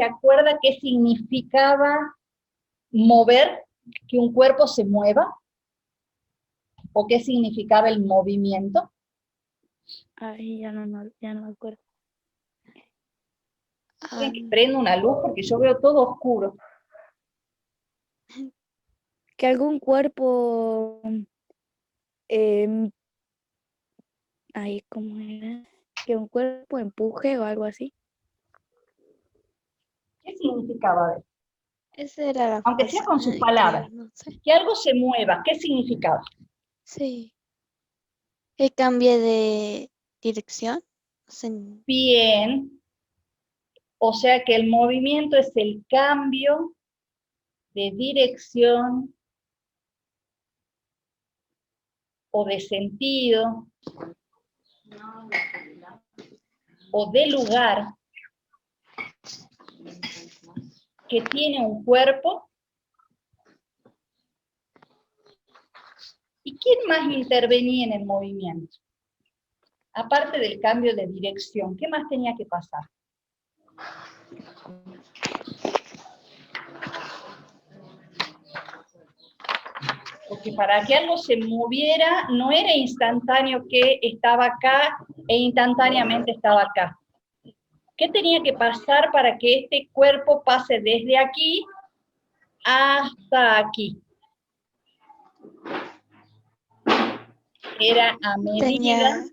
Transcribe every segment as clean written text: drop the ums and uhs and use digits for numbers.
acuerda qué significaba mover, que un cuerpo se mueva? ¿O qué significaba el movimiento? Ay, ya no me acuerdo. Quieren que prenda una luz porque yo veo todo oscuro. Que algún cuerpo, ahí, ¿cómo era? Que un cuerpo empuje o algo así. ¿Qué significaba? A ver, Esa era la aunque sea fuerza, con sus creo, palabras. no sé. Que algo se mueva, ¿qué significaba? Sí. Que cambie de dirección. O sea, Bien. O sea que el movimiento es el cambio de dirección o de sentido o de lugar que tiene un cuerpo. ¿Y quién más intervenía en el movimiento? Aparte del cambio de dirección, ¿qué más tenía que pasar? Porque para que algo se moviera, no era instantáneo que estaba acá e instantáneamente estaba acá. ¿Qué tenía que pasar para que este cuerpo pase desde aquí hasta aquí? Era a medida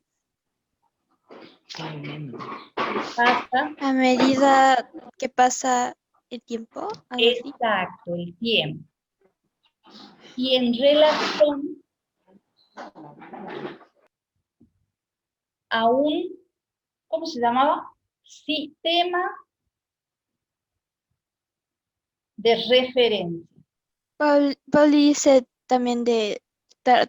a medida que pasa el tiempo, algo así. Exacto, el tiempo. Y en relación a un, ¿cómo se llamaba? Sistema de referencia. Paul dice también de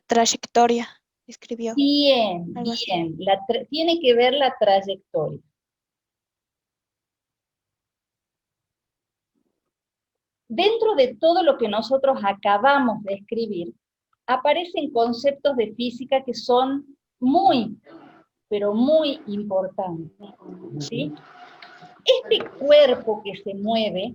trayectoria, escribió. Bien, Algo así. bien. Tiene que ver la trayectoria. Dentro de todo lo que nosotros acabamos de escribir, aparecen conceptos de física que son muy, pero muy importantes, ¿sí? Este cuerpo que se mueve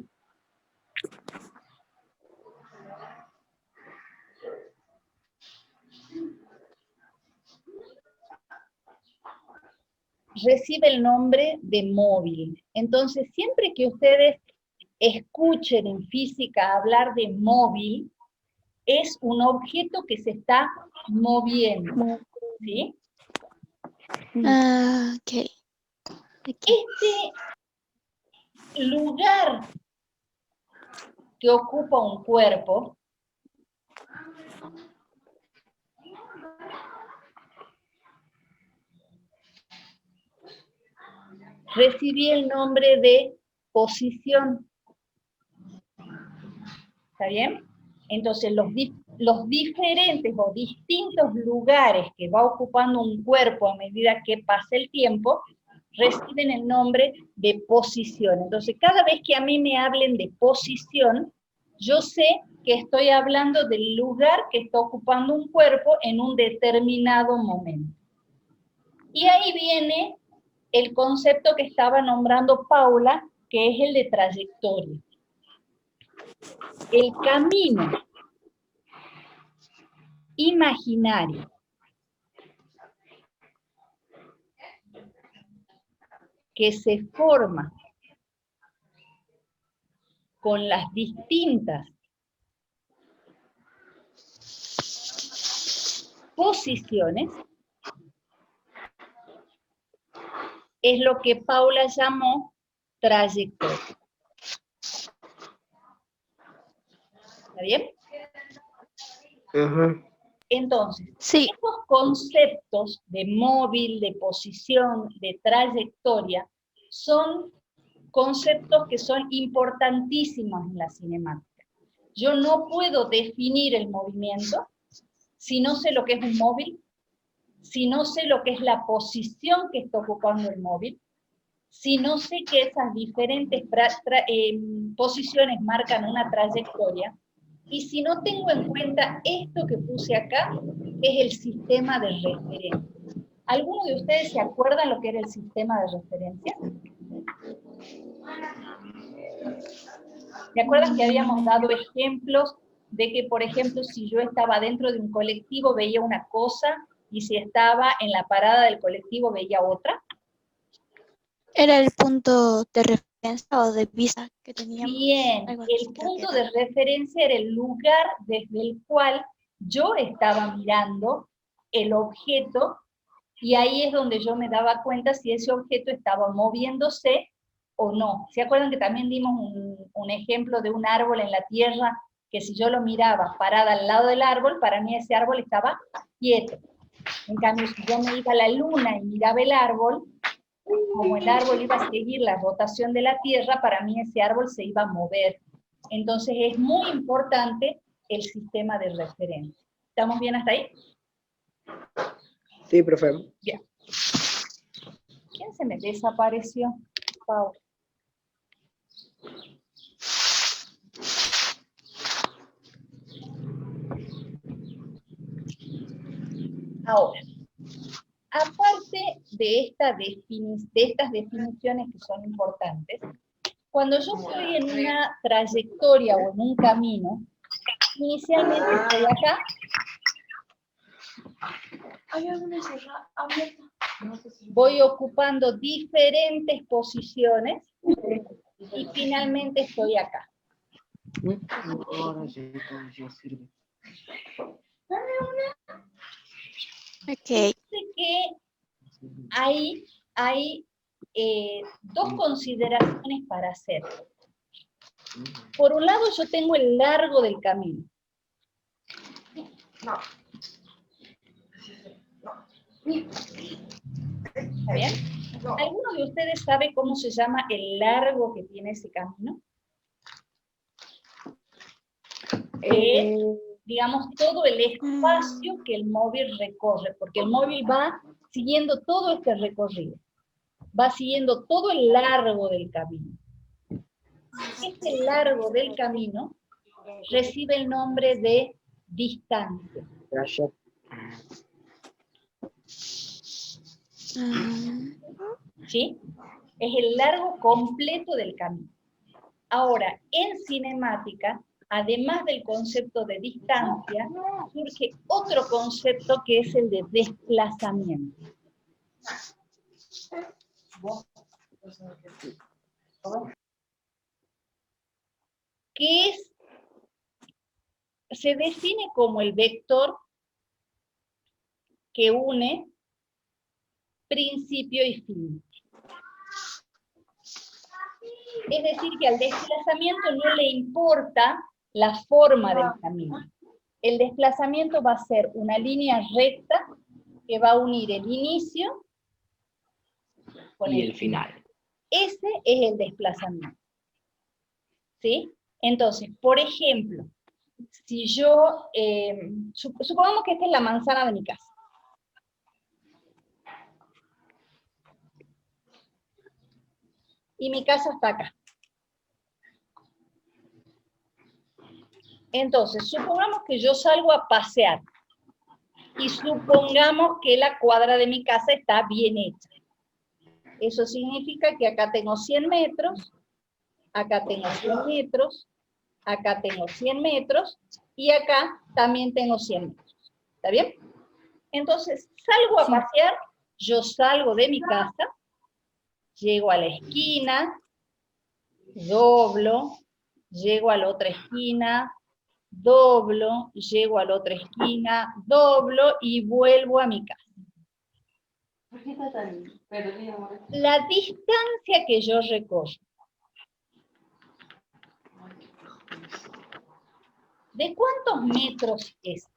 recibe el nombre de móvil. Entonces, siempre que ustedes escuchen en física hablar de móvil, es un objeto que se está moviendo, ¿sí? Ah, ok. Este lugar que ocupa un cuerpo recibía el nombre de posición. ¿Está bien? Entonces, los diferentes o distintos lugares que va ocupando un cuerpo a medida que pasa el tiempo, reciben el nombre de posición. Entonces, cada vez que a mí me hablen de posición, yo sé que estoy hablando del lugar que está ocupando un cuerpo en un determinado momento. Y ahí viene el concepto que estaba nombrando Paula, que es el de trayectoria. El camino imaginario que se forma con las distintas posiciones es lo que Paula llamó trayectoria. ¿Está bien? Entonces, sí. estos conceptos de móvil, de posición, de trayectoria, son conceptos que son importantísimos en la cinemática. Yo no puedo definir el movimiento si no sé lo que es un móvil, si no sé lo que es la posición que está ocupando el móvil, si no sé que esas diferentes posiciones marcan una trayectoria, y si no tengo en cuenta esto que puse acá, es el sistema de referencia. ¿Alguno de ustedes se acuerdan lo que era el sistema de referencia? ¿Se acuerdan que habíamos dado ejemplos de que, por ejemplo, si yo estaba dentro de un colectivo veía una cosa, y si estaba en la parada del colectivo veía otra? Era el punto de referencia o de vista que teníamos. Bien, Algo así el creo que punto era. de referencia era el lugar desde el cual yo estaba mirando el objeto, y ahí es donde yo me daba cuenta si ese objeto estaba moviéndose o no. ¿Se acuerdan que también dimos un ejemplo de un árbol en la tierra, que si yo lo miraba parada al lado del árbol, para mí ese árbol estaba quieto? En cambio, si yo me iba a la luna y miraba el árbol, como el árbol iba a seguir la rotación de la Tierra, para mí ese árbol se iba a mover. Entonces es muy importante el sistema de referencia. ¿Estamos bien hasta ahí? Sí, profe. Bien. ¿Quién se me desapareció? Pau. Ahora, aparte de estas definiciones que son importantes, cuando yo estoy en una trayectoria o en un camino, inicialmente estoy acá. Voy ocupando diferentes posiciones y finalmente estoy acá. Ok. Sé que hay dos consideraciones para hacer. Por un lado, yo tengo el largo del camino. ¿Está bien? ¿Alguno de ustedes sabe cómo se llama el largo que tiene ese camino? Es, digamos, todo el espacio que el móvil recorre, porque el móvil va siguiendo todo este recorrido, va siguiendo todo el largo del camino. Este largo del camino recibe el nombre de distancia. ¿Sí? Es el largo completo del camino. Ahora, en cinemática, además del concepto de distancia, surge otro concepto que es el de desplazamiento. Que se define como el vector que une principio y fin. Es decir, que al desplazamiento no le importa la forma del camino. El desplazamiento va a ser una línea recta que va a unir el inicio con y el final. Ese es el desplazamiento. ¿Sí? Entonces, por ejemplo, si yo, supongamos que esta es la manzana de mi casa. Y mi casa está acá. Entonces, supongamos que yo salgo a pasear. Y supongamos que la cuadra de mi casa está bien hecha. Eso significa que acá tengo 100 metros, acá tengo 100 metros, acá tengo 100 metros, y acá también tengo 100 metros. ¿Está bien? Entonces, salgo a pasear, yo salgo de mi casa, llego a la esquina, doblo, llego a la otra esquina, doblo, llego a la otra esquina, doblo y vuelvo a mi casa. La distancia que yo recorro, ¿de cuántos metros es?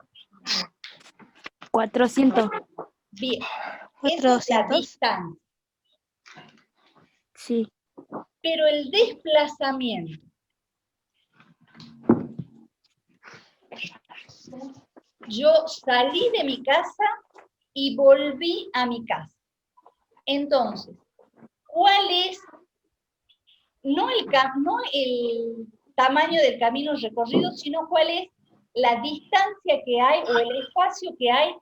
400. Bien, esa es la distancia. Sí. Pero el desplazamiento, yo salí de mi casa y volví a mi casa. Entonces, ¿cuál es, no el tamaño del camino recorrido, sino cuál es la distancia que hay o el espacio que hay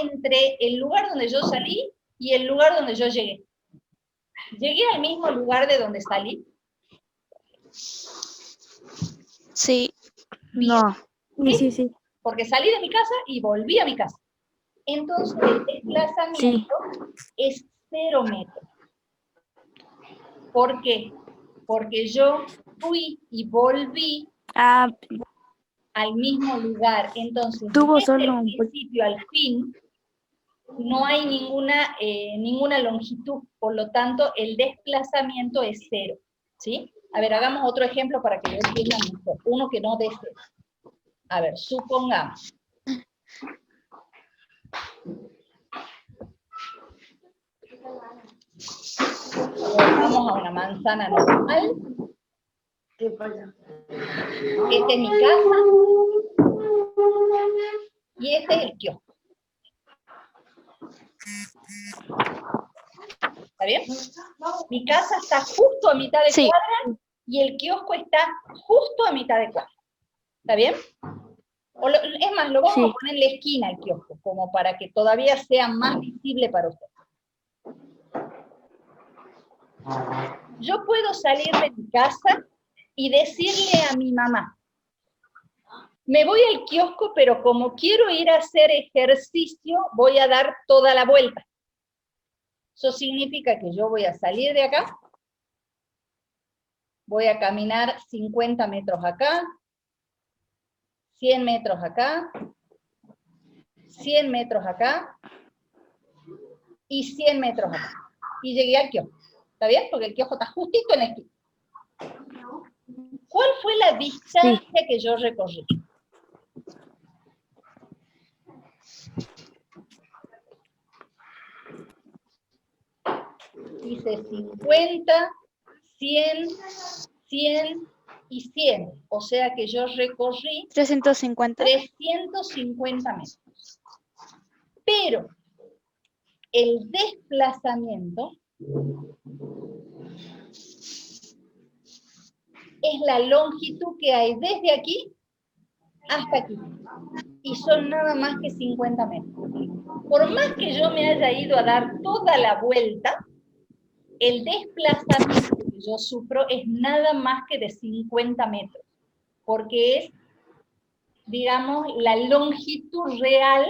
entre el lugar donde yo salí y el lugar donde yo llegué? ¿Llegué al mismo lugar de donde salí? Sí. No. Sí, ¿Sí? sí, sí. Porque salí de mi casa y volví a mi casa. Entonces el desplazamiento es 0 metros. ¿Por qué? Porque yo fui y volví Ah, al mismo lugar. Entonces, tuvo desde solo el un poquito. principio al fin, no hay ninguna longitud, por lo tanto, el desplazamiento es 0. ¿Sí? A ver, hagamos otro ejemplo para que lo entiendan mejor. Uno que no desee. A ver, supongamos. Vamos a una manzana normal. Esta es mi casa. Y este es el kiosco. ¿Está bien? Mi casa está justo a mitad de Sí. cuadra y el kiosco está justo a mitad de cuadra. ¿Está bien? Es más, lo vamos a poner en la esquina el kiosco, como para que todavía sea más visible para usted. Yo puedo salir de mi casa y decirle a mi mamá, me voy al kiosco, pero como quiero ir a hacer ejercicio, voy a dar toda la vuelta. Eso significa que yo voy a salir de acá, voy a caminar 50 metros acá, 100 metros acá, 100 metros acá, y 100 metros acá. Y llegué al kiosco. ¿Está bien? Porque el kiosco está justito en la esquina. ¿Cuál fue la distancia que yo recorrí? Hice 50, 100, 100 y 100. O sea que yo recorrí 350. 350 metros. Pero el desplazamiento es la longitud que hay desde aquí hasta aquí. Y son nada más que 50 metros. Por más que yo me haya ido a dar toda la vuelta, el desplazamiento que yo sufro es nada más que de 50 metros, porque es, digamos, la longitud real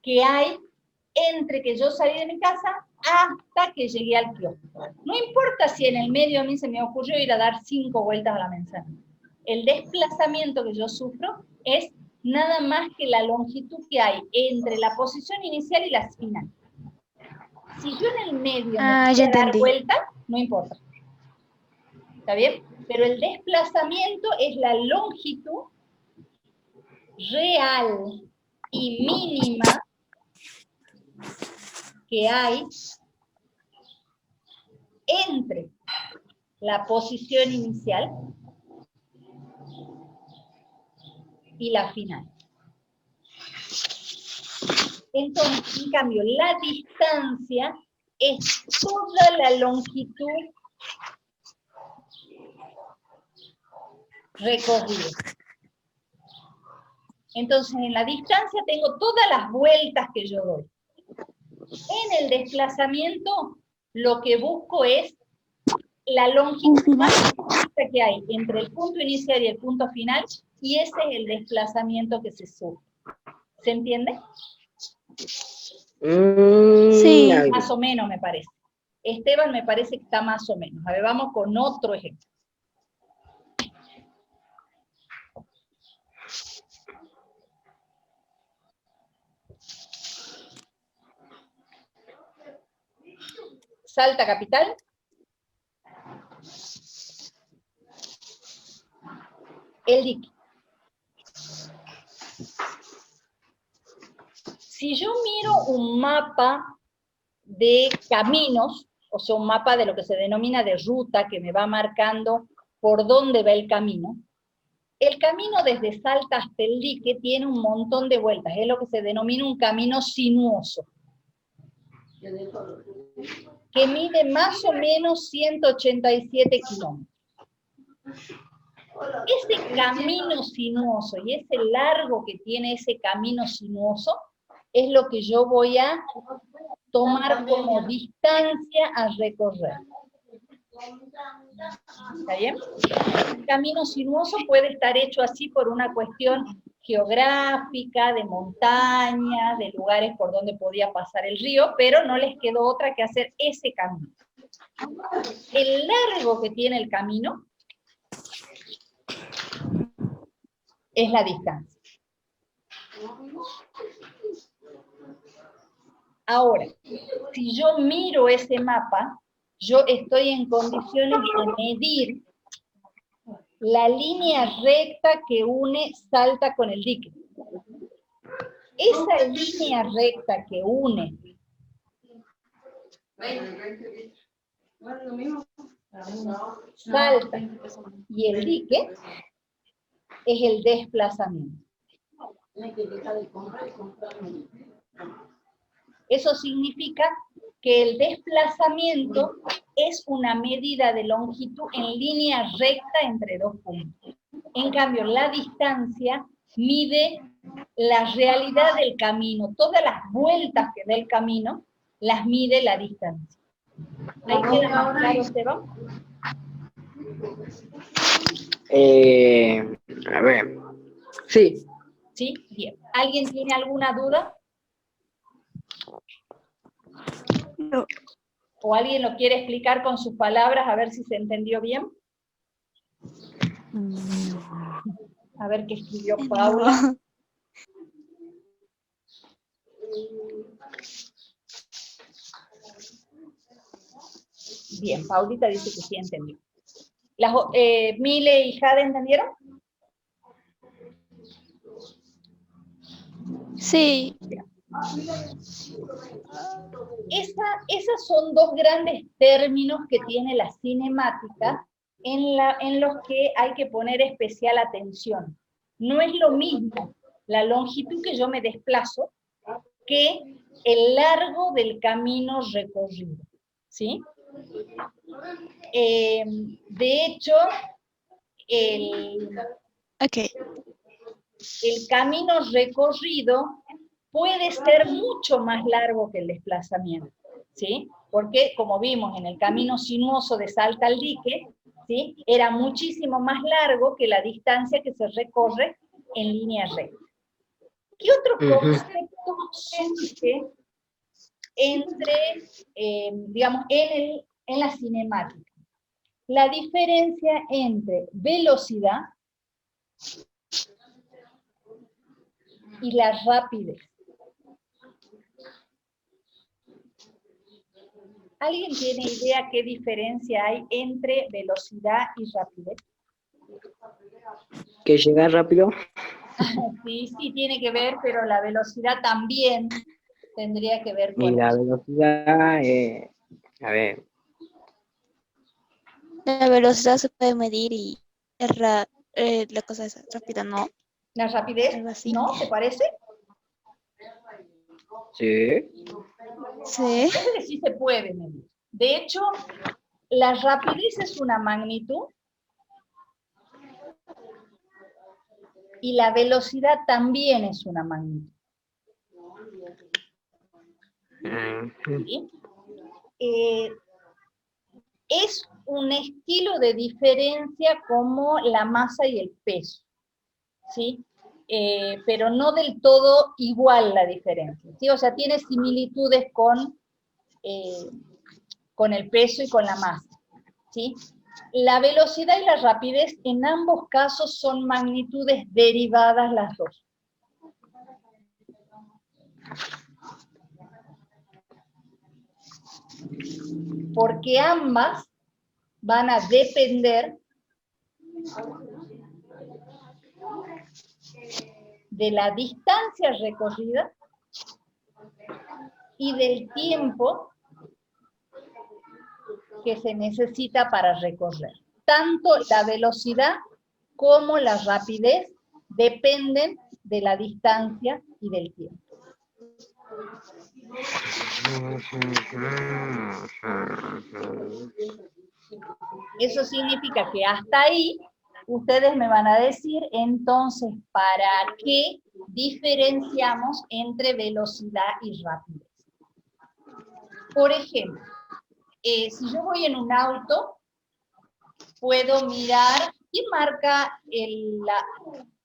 que hay entre que yo salí de mi casa hasta que llegué al kiosco. No importa si en el medio a mí se me ocurrió ir a dar 5 vueltas a la manzana. El desplazamiento que yo sufro es nada más que la longitud que hay entre la posición inicial y la final. Si yo en el medio me Ya voy a dar entendí. vuelta, no importa. ¿Está bien? Pero el desplazamiento es la longitud real y mínima que hay entre la posición inicial y la final. Entonces, en cambio, la distancia es toda la longitud recorrida. Entonces, en la distancia tengo todas las vueltas que yo doy. En el desplazamiento, lo que busco es la longitud más corta que hay entre el punto inicial y el punto final, y ese es el desplazamiento que se sufre. ¿Se entiende? Sí. Más o menos, me parece. Esteban me parece que está más o menos. A ver, vamos con otro ejemplo. Salta capital. El dique. Si yo miro un mapa de caminos, o sea, un mapa de lo que se denomina de ruta, que me va marcando por dónde va el camino desde Salta hasta el dique tiene un montón de vueltas, es lo que se denomina un camino sinuoso, que mide más o menos 187 kilómetros. Ese camino sinuoso y ese largo que tiene ese camino sinuoso es lo que yo voy a tomar como distancia a recorrer. ¿Está bien? El camino sinuoso puede estar hecho así por una cuestión geográfica, de montañas, de lugares por donde podía pasar el río, pero no les quedó otra que hacer ese camino. El largo que tiene el camino es la distancia. Ahora, si yo miro ese mapa, yo estoy en condiciones de medir la línea recta que une Salta con el dique. Esa línea recta que une Salta y el dique es el desplazamiento. Eso significa que el desplazamiento es una medida de longitud en línea recta entre dos puntos. En cambio, la distancia mide la realidad del camino. Todas las vueltas que da el camino las mide la distancia. ¿Ahí queda más claro, Esteban? A ver. Sí. ¿Sí? Bien. ¿Alguien tiene alguna duda? No. ¿O alguien lo quiere explicar con sus palabras a ver si se entendió bien? A ver qué escribió Paula. Bien, Paulita dice que sí entendió. ¿Mile y Jade entendieron? Sí. Esas son dos grandes términos que tiene la cinemática en los que hay que poner especial atención. No es lo mismo la longitud que yo me desplazo que el largo del camino recorrido, ¿sí? De hecho, el camino recorrido puede ser mucho más largo que el desplazamiento, ¿sí? Porque, como vimos en el camino sinuoso de Salta al dique, ¿sí? Era muchísimo más largo que la distancia que se recorre en línea recta. ¿Qué otro concepto surge entre, digamos, en la cinemática? La diferencia entre velocidad y la rapidez. ¿Alguien tiene idea qué diferencia hay entre velocidad y rapidez? ¿Que llega rápido? Sí, tiene que ver, pero la velocidad también tendría que ver con Y la eso. velocidad, a ver. La velocidad se puede medir y la cosa es rápida, ¿no? ¿La rapidez? Algo así. ¿No? ¿Te parece? Sí. Sí. Creo que sí se puede medir. De hecho, la rapidez es una magnitud y la velocidad también es una magnitud. ¿Sí? Es un estilo de diferencia como la masa y el peso, ¿sí? Pero no del todo igual la diferencia, ¿sí? O sea, tiene similitudes con el peso y con la masa, ¿sí? La velocidad y la rapidez en ambos casos son magnitudes derivadas las dos. Porque ambas van a depender de la distancia recorrida y del tiempo que se necesita para recorrer. Tanto la velocidad como la rapidez dependen de la distancia y del tiempo. Eso significa que hasta ahí ustedes me van a decir, entonces, ¿para qué diferenciamos entre velocidad y rapidez? Por ejemplo, si yo voy en un auto puedo mirar, ¿quién marca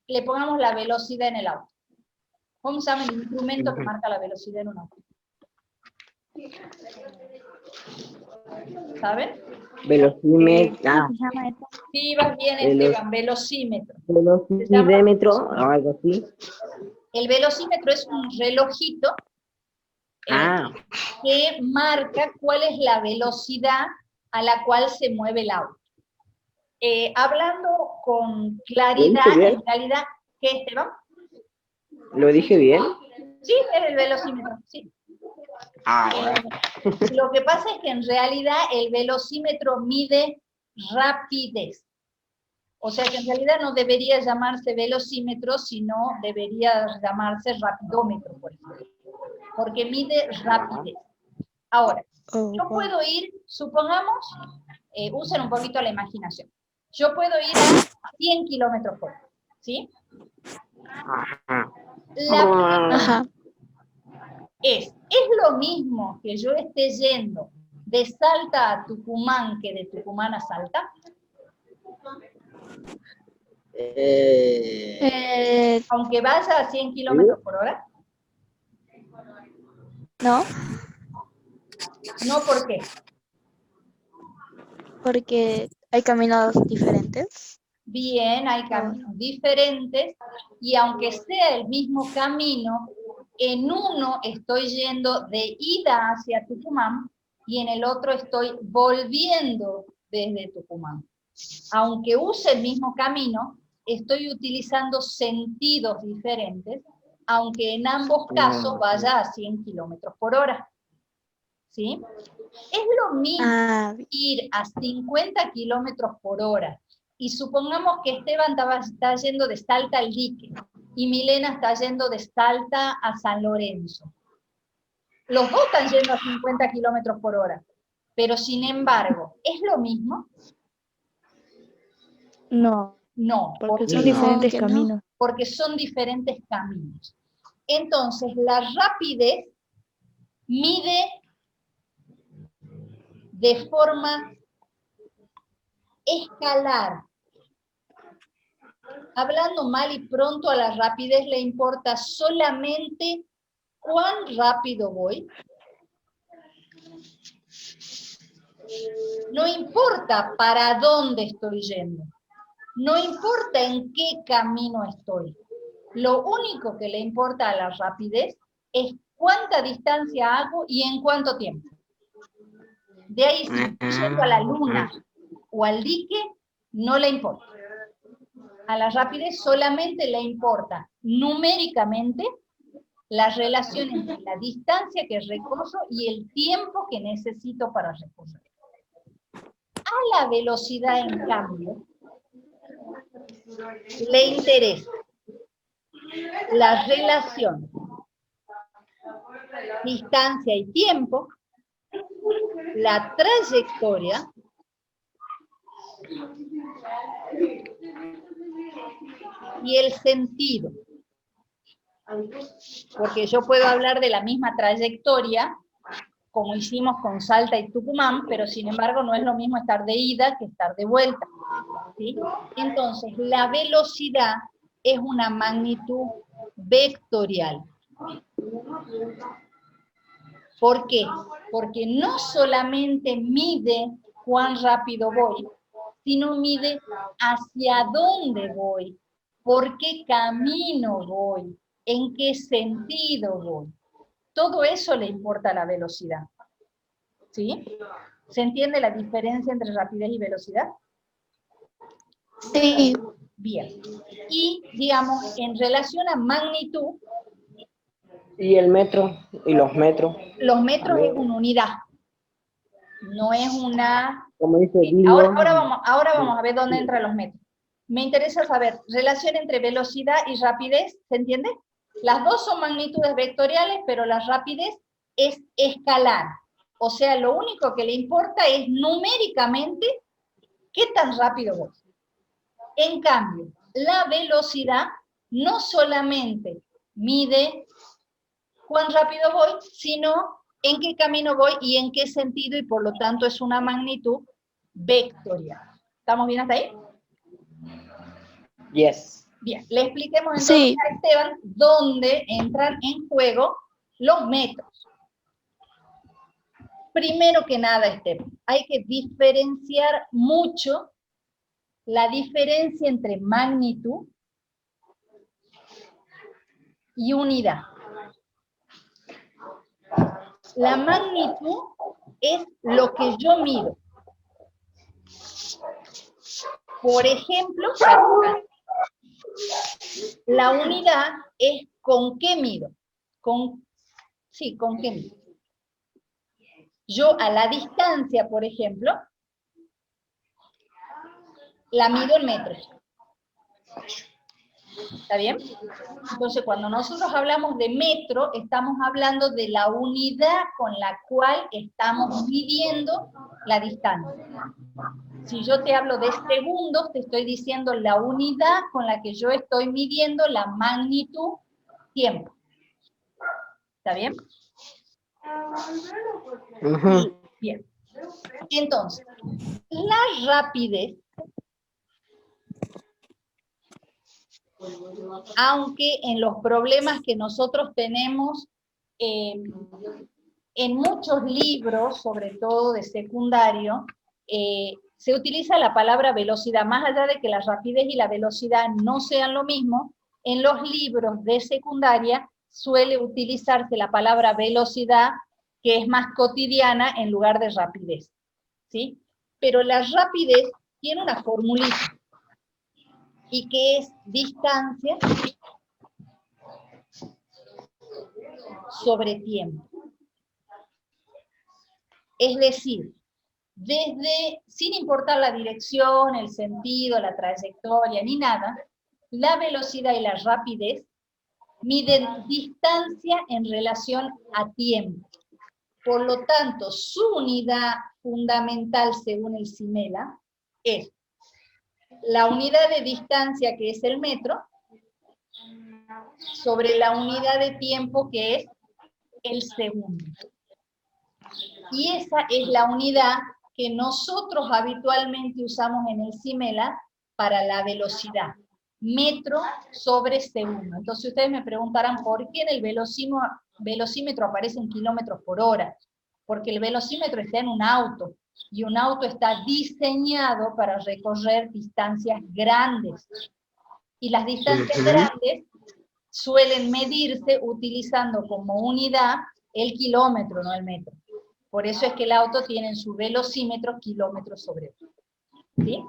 le pongamos la velocidad en el auto? ¿Cómo se llama el instrumento que marca la velocidad en un auto? ¿Saben? Velocímetro. ¿Cómo se llama eso? Sí, vas bien, Veloc- Esteban, velocímetro. Velocidímetro o algo así. El velocímetro es un relojito Ah, que marca cuál es la velocidad a la cual se mueve el auto. Hablando con claridad, ¿Lo dije bien? en realidad, ¿qué, Esteban? ¿lo dije bien? Sí, es el velocímetro, sí. Ah, bueno. Lo que pasa es que en realidad el velocímetro mide rapidez. O sea que en realidad no debería llamarse velocímetro, sino debería llamarse rapidómetro, por ejemplo. Porque mide rapidez. Ahora, Oh, yo wow. puedo ir, supongamos, usen un poquito la imaginación. Yo puedo ir a 100 kilómetros por hora, ¿sí? Ajá. La pregunta Ajá. ¿es lo mismo que yo esté yendo de Salta a Tucumán que de Tucumán a Salta? Aunque vaya a 100 kilómetros por hora. No, No, ¿por qué? porque hay caminos diferentes. Bien, hay caminos diferentes, y aunque sea el mismo camino, en uno estoy yendo de ida hacia Tucumán, y en el otro estoy volviendo desde Tucumán. Aunque use el mismo camino, estoy utilizando sentidos diferentes, aunque en ambos casos vaya a 100 kilómetros por hora. ¿Sí? Es lo mismo Ah, ir a 50 kilómetros por hora, y supongamos que Esteban está yendo de Salta al Dique, y Milena está yendo de Salta a San Lorenzo. Los dos están yendo a 50 kilómetros por hora, pero sin embargo, ¿es lo mismo? No, No, porque son no, diferentes que no. caminos. porque son diferentes caminos. Entonces, la rapidez mide de forma escalar. Hablando mal y pronto, a la rapidez le importa solamente cuán rápido voy. No importa para dónde estoy yendo. No importa en qué camino estoy. Lo único que le importa a la rapidez es cuánta distancia hago y en cuánto tiempo. De ahí, si estoy yendo a la luna o al dique, no le importa. A la rapidez solamente le importa numéricamente la relación entre la distancia que recorro y el tiempo que necesito para recorrer. A la velocidad, en cambio, le interesa la relación distancia y tiempo, la trayectoria y el sentido. Porque yo puedo hablar de la misma trayectoria, como hicimos con Salta y Tucumán, pero sin embargo no es lo mismo estar de ida que estar de vuelta, ¿sí? Entonces, la velocidad es una magnitud vectorial. ¿Por qué? Porque no solamente mide cuán rápido voy, sino mide hacia dónde voy, por qué camino voy, en qué sentido voy. Todo eso le importa a la velocidad. ¿Sí? ¿Se entiende la diferencia entre rapidez y velocidad? Sí, Bien. Y, digamos, en relación a magnitud, ¿Y el metro? ¿Y los metros? los metros es una unidad. No es una... Como dice Ahora vamos a ver dónde entran los metros. Me interesa saber, relación entre velocidad y rapidez, ¿se entiende? Las dos son magnitudes vectoriales, pero la rapidez es escalar. O sea, lo único que le importa es numéricamente qué tan rápido voy. En cambio, la velocidad no solamente mide cuán rápido voy, sino en qué camino voy y en qué sentido, y por lo tanto es una magnitud vectorial. ¿Estamos bien hasta ahí? Yes. Bien, le expliquemos entonces Sí. a Esteban dónde entran en juego los metros. Primero que nada, Esteban, hay que diferenciar mucho la diferencia entre magnitud y unidad. La magnitud es lo que yo mido. Por ejemplo, la unidad es con qué mido. ¿Con qué mido? Yo a la distancia, por ejemplo, la mido en metros. ¿Está bien? Entonces, cuando nosotros hablamos de metro, estamos hablando de la unidad con la cual estamos midiendo la distancia. Si yo te hablo de segundos, te estoy diciendo la unidad con la que yo estoy midiendo la magnitud tiempo. ¿Está bien? Ujú. Bien. Entonces, la rapidez, aunque en los problemas que nosotros tenemos en muchos libros, sobre todo de secundario, se utiliza la palabra velocidad, más allá de que la rapidez y la velocidad no sean lo mismo, en los libros de secundaria suele utilizarse la palabra velocidad, que es más cotidiana en lugar de rapidez, ¿sí? Pero la rapidez tiene una formulita, y que es distancia sobre tiempo. Es decir, sin importar la dirección, el sentido, la trayectoria, ni nada, la velocidad y la rapidez miden distancia en relación a tiempo. Por lo tanto, su unidad fundamental, según el CIMELA, es la unidad de distancia, que es el metro, sobre la unidad de tiempo, que es el segundo. Y esa es la unidad que nosotros habitualmente usamos en el CIMELA para la velocidad. Metro sobre segundo. Entonces ustedes me preguntarán por qué en el velocímetro aparece en kilómetros por hora. Porque el velocímetro está en un auto, y un auto está diseñado para recorrer distancias grandes. Y las distancias grandes suelen medirse utilizando como unidad el kilómetro, no el metro. Por eso es que el auto tiene en su velocímetro kilómetros sobre hora. ¿Sí?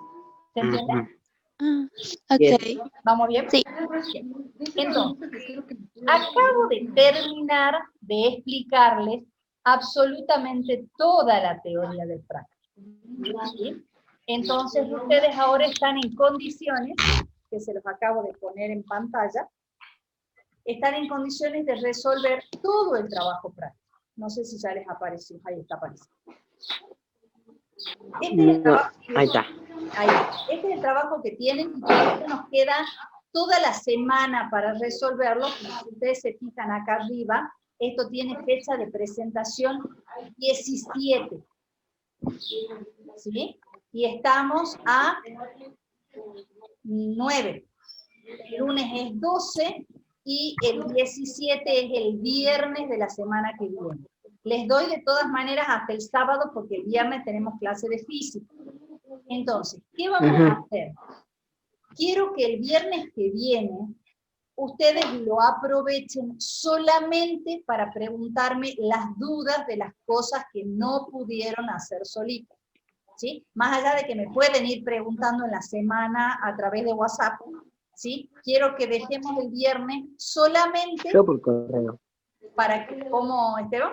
¿Se entiende? Ok. ¿Vamos bien? Sí. Bien. Entonces, acabo de terminar de explicarles absolutamente toda la teoría del práctico. ¿Sí? Entonces, ustedes ahora están en condiciones, que se los acabo de poner en pantalla, están en condiciones de resolver todo el trabajo práctico. No sé si ya les apareció, ahí está apareciendo. Este es el trabajo, Ahí está. ahí. Este es el trabajo que tienen, y todavía nos queda toda la semana para resolverlo. Si ustedes se fijan acá arriba, esto tiene fecha de presentación 17. ¿Sí? Y estamos a 9. El lunes es 12 y el 17 es el viernes de la semana que viene. Les doy de todas maneras hasta el sábado, porque el viernes tenemos clase de física. Entonces, ¿qué vamos a hacer? Quiero que el viernes que viene ustedes lo aprovechen solamente para preguntarme las dudas de las cosas que no pudieron hacer solitos. ¿Sí? Más allá de que me pueden ir preguntando en la semana a través de WhatsApp, ¿sí? Quiero que dejemos el viernes solamente Yo por correo. para que, ¿cómo, Esteban?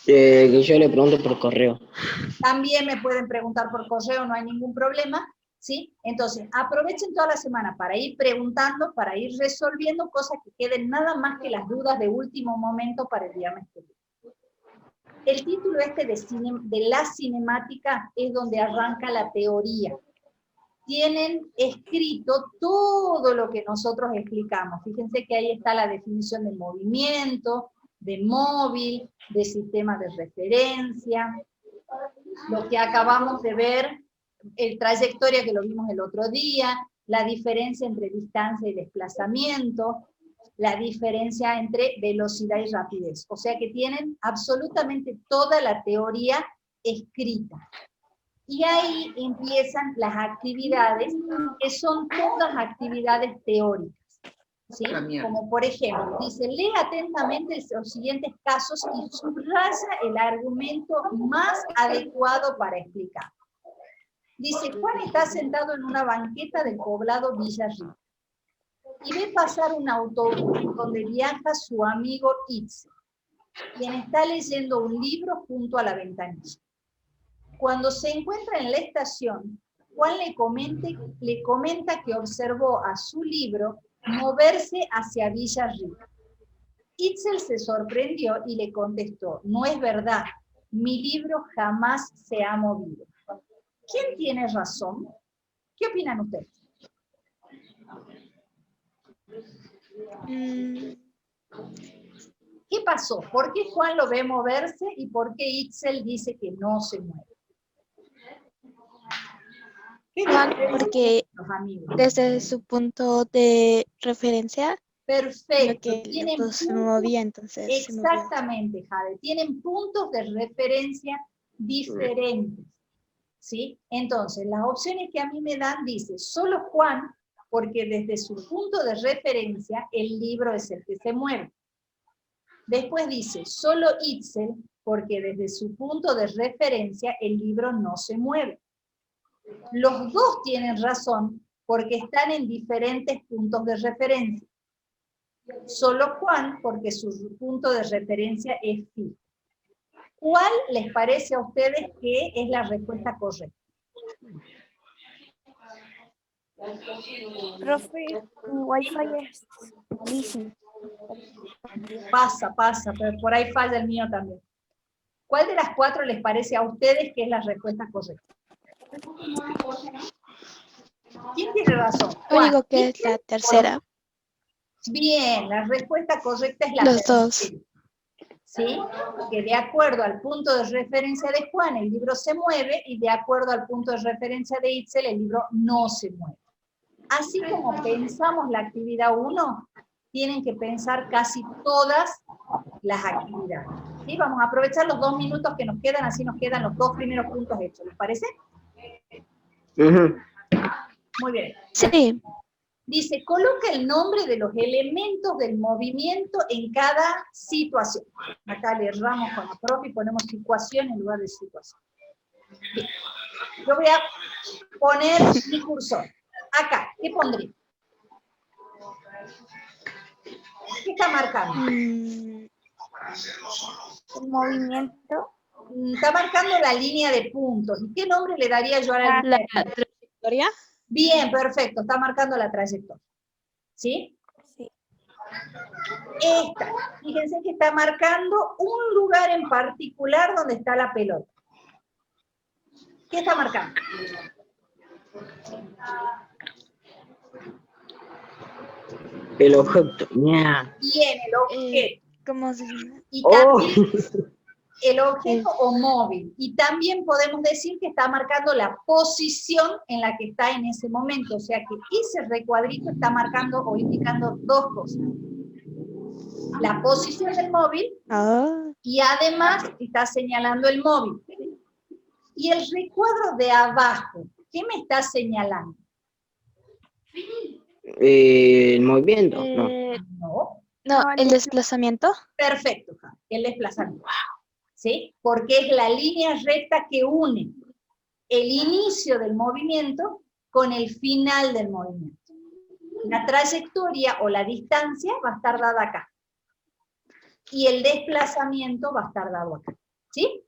Que yo le pregunto por correo. También me pueden preguntar por correo, no hay ningún problema, ¿sí? Entonces, aprovechen toda la semana para ir preguntando, para ir resolviendo cosas que queden nada más que las dudas de último momento para el viernes que viene. El título este de la cinemática es donde arranca la teoría. Tienen escrito todo lo que nosotros explicamos. Fíjense que ahí está la definición de movimiento, de móvil, de sistema de referencia, lo que acabamos de ver trayectoria que lo vimos el otro día, la diferencia entre distancia y desplazamiento, la diferencia entre velocidad y rapidez. O sea que tienen absolutamente toda la teoría escrita. Y ahí empiezan las actividades, que son todas actividades teóricas. ¿Sí? Como por ejemplo, dice, lee atentamente los siguientes casos y subraya el argumento más adecuado para explicar. Dice, Juan está sentado en una banqueta del poblado Villa Rica y ve pasar un autobús donde viaja su amigo Itzel, quien está leyendo un libro junto a la ventanilla. Cuando se encuentra en la estación, Juan le comenta que observó a su libro moverse hacia Villa Rica. Itzel se sorprendió y le contestó, no es verdad, mi libro jamás se ha movido. ¿Quién tiene razón? ¿Qué opinan ustedes? ¿Qué pasó? ¿Por qué Juan lo ve moverse y por qué Itzel dice que no se mueve? Juan, porque Los amigos. desde su punto de referencia, lo Perfecto. que Tienen todo se puntos, movía, entonces se movió. exactamente, Jade. Tienen puntos de referencia diferentes. ¿Sí? Entonces, las opciones que a mí me dan, dice, solo Juan, porque desde su punto de referencia, el libro es el que se mueve. Después dice, solo Itzel, porque desde su punto de referencia, el libro no se mueve. Los dos tienen razón, porque están en diferentes puntos de referencia. Solo Juan, porque su punto de referencia es fijo. ¿Cuál les parece a ustedes que es la respuesta correcta? Profe, mi wifi es malísimo. Pasa, pero por ahí falla el mío también. ¿Cuál de las cuatro les parece a ustedes que es la respuesta correcta? ¿Quién tiene razón? Yo Juan, digo que es la tercera. Bien, la respuesta correcta es la Los tercera. dos. ¿Sí? Que de acuerdo al punto de referencia de Juan, el libro se mueve, y de acuerdo al punto de referencia de Itzel, el libro no se mueve. Así como pensamos la actividad 1, tienen que pensar casi todas las actividades. ¿Sí? Vamos a aprovechar los 2 minutos que nos quedan, así nos quedan los 2 primeros puntos hechos. ¿Les parece? Muy bien. Sí. Dice, coloca el nombre de los elementos del movimiento en cada situación. Acá le erramos con la profe y ponemos situación en lugar de situación. Bien. Yo voy a poner mi cursor. Acá, ¿qué pondré? ¿Qué está marcando? El movimiento. Está marcando la línea de puntos. ¿Y qué nombre le daría yo a la línea de puntos? ¿Trayectoria? Bien, perfecto. Está marcando la trayectoria. ¿Sí? Sí. Esta. Fíjense que está marcando un lugar en particular donde está la pelota. ¿Qué está marcando? El objeto. Yeah. Bien, el objeto. ¿Cómo se llama? Y Oh. también el objeto o móvil. Y también podemos decir que está marcando la posición en la que está en ese momento. O sea que ese recuadrito está marcando o indicando dos cosas. La posición del móvil y además está señalando el móvil. Y el recuadro de abajo, ¿qué me está señalando? El movimiento. No. No. No, el desplazamiento. Perfecto, Javi, el desplazamiento. ¿Sí? Porque es la línea recta que une el inicio del movimiento con el final del movimiento. La trayectoria o la distancia va a estar dada acá. Y el desplazamiento va a estar dado acá. ¿Sí?